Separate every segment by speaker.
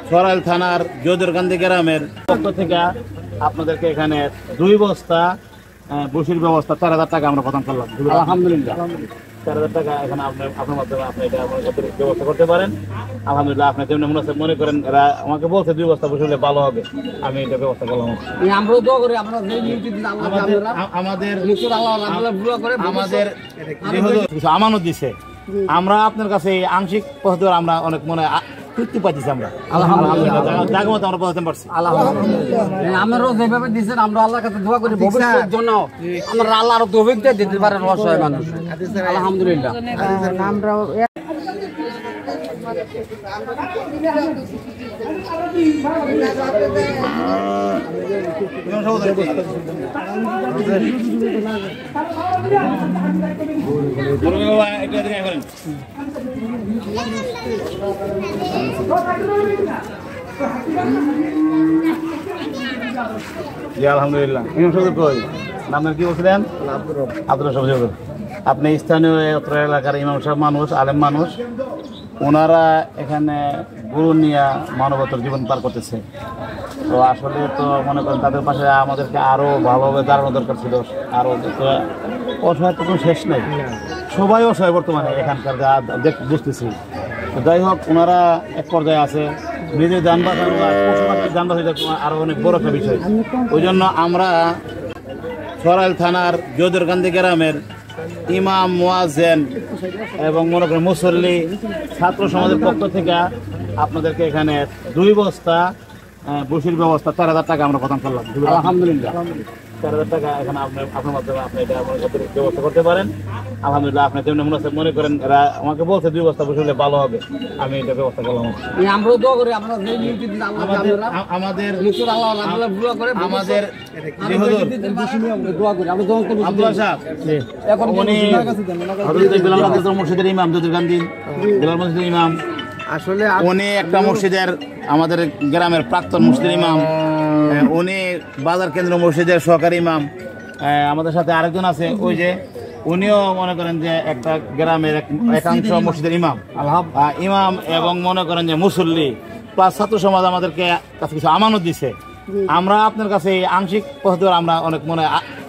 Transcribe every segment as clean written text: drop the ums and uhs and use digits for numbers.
Speaker 1: সরাইল থানার জোদরকান্দি গ্রামের পক্ষ থেকে আপনাদেরকে এখানে 2 বস্তা বসির ব্যবস্থা 4000 টাকা আমরা প্রদান করলাম। আলহামদুলিল্লাহ 4000 টাকা এখানে আপনার মাধ্যমে আপনি এটা ব্যবস্থা করতে পারেন। আলহামদুলিল্লাহ আপনি যেমন মনে করেন আমাকে বলছে 2 বস্তা বসে হলে ভালো হবে, আমি এটা ব্যবস্থা করলাম।
Speaker 2: আমরাও দোয়া করি আমরা
Speaker 1: আমাদের কিছু আমানত দিছে, আমরা আপনার কাছে আংশিক পদ্ধতি আমরা অনেক মনে তৃপ্তি পাইছি। আমরা আলহামদুলিল্লাহ জায়গা আমরা পৌঁছাতে পারছি।
Speaker 2: আলহামদুলিল্লাহ আমরাও যেভাবে দিচ্ছেন আমরা আল্লাহর কাছে দোয়া করি ভবিষ্যতের জন্য আমরা আল্লাহ আরো তৌফিক দিয়ে দিতে পারেন অসহায় মানুষ। আলহামদুলিল্লাহ আমরাও
Speaker 1: আলহামদুলিল্লাহ আপনার কি বলছিলেন? আব্দুর রব। আপনি স্থানীয় এলাকার ইমাম সাহেব মানুষ, আলেম মানুষ, ওনারা এখানে গুরু নিয়ে মানবতার জীবন পার করতেছে। তো আসলে তো মনে করেন তাদের পাশে আমাদেরকে আরো ভালোভাবে দাঁড়ানো দরকার ছিল। আরো অসহায় তো কোনো শেষ নেই, সবাই অসহায় বর্তমানে এখানকার বুঝতেছি। তো যাই হোক, ওনারা এক পর্যায়ে আছে, নিজের যান বাঁচানো আরো অনেক বড় একটা বিষয়। ওই জন্য আমরা সরাইল থানার জোদরকান্দি গ্রামের ইমাম, মুয়াজ্জিন এবং মনে করেন মুসল্লি, ছাত্র সমাজের পক্ষ থেকে আপনাদেরকে এখানে 2 বস্তা বসির ব্যবস্থা 4000 টাকা আমরা প্রদান করলাম। আলহামদুলিল্লাহ 4000 টাকা এখানে আপনার মাধ্যমে আপনি এটা ব্যবস্থা করতে পারেন। আলহামদুলিল্লাহ আপনি যেমন মনে করেন আমাকে বলছে 2 বস্তা বসে হলে ভালো হবে, আমি এটা ব্যবস্থা করলাম।
Speaker 2: আমরাও দোয়া করি
Speaker 1: মসজিদের ইমাম, জোদরকান্দি মসজিদের ইমাম, আসলে উনি একটা মসজিদের আমাদের গ্রামের প্রাক্তন মসজিদের ইমাম, উনি বাজার কেন্দ্র মসজিদের সহকারী ইমাম। আমাদের সাথে আরেকজন আছে, ওই যে উনিও মনে করেন যে একটা গ্রামের একাংশ মসজিদের ইমাম এবং মনে করেন যে মুসল্লি প্লাস ছাত্র সমাজ আমাদেরকে কাছে কিছু আমানত দিছে। আমরা আপনার কাছে আংশিক পদ্ধতি আমরা অনেক মনে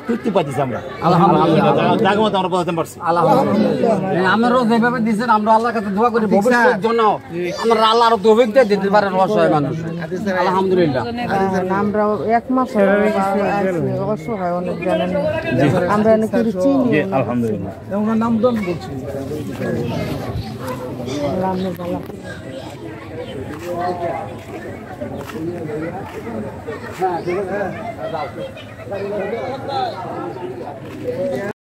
Speaker 1: তৃপ্তি পাইছি। আমরা আলহামদুলিল্লাহ জায়গা মতো আমরা পৌঁছাতে পারছি।
Speaker 2: আলহামদুলিল্লাহ আমরাও যেভাবে দিচ্ছেন আমরা আল্লাহর কাছে দোয়া করি ভবিষ্যতের জন্য আমরা আল্লাহ আরো তৌফিক দিয়ে দিতে পারেন অসহায় মানুষ। আলহামদুলিল্লাহ
Speaker 3: আমরাও 1 মাস হয়ে গেছে অসহায় অনেক জানেন আমরা অনেক কিছু চিনি।
Speaker 1: আলহামদুলিল্লাহ
Speaker 3: ওনার নাম দন বলছি আল্লাহ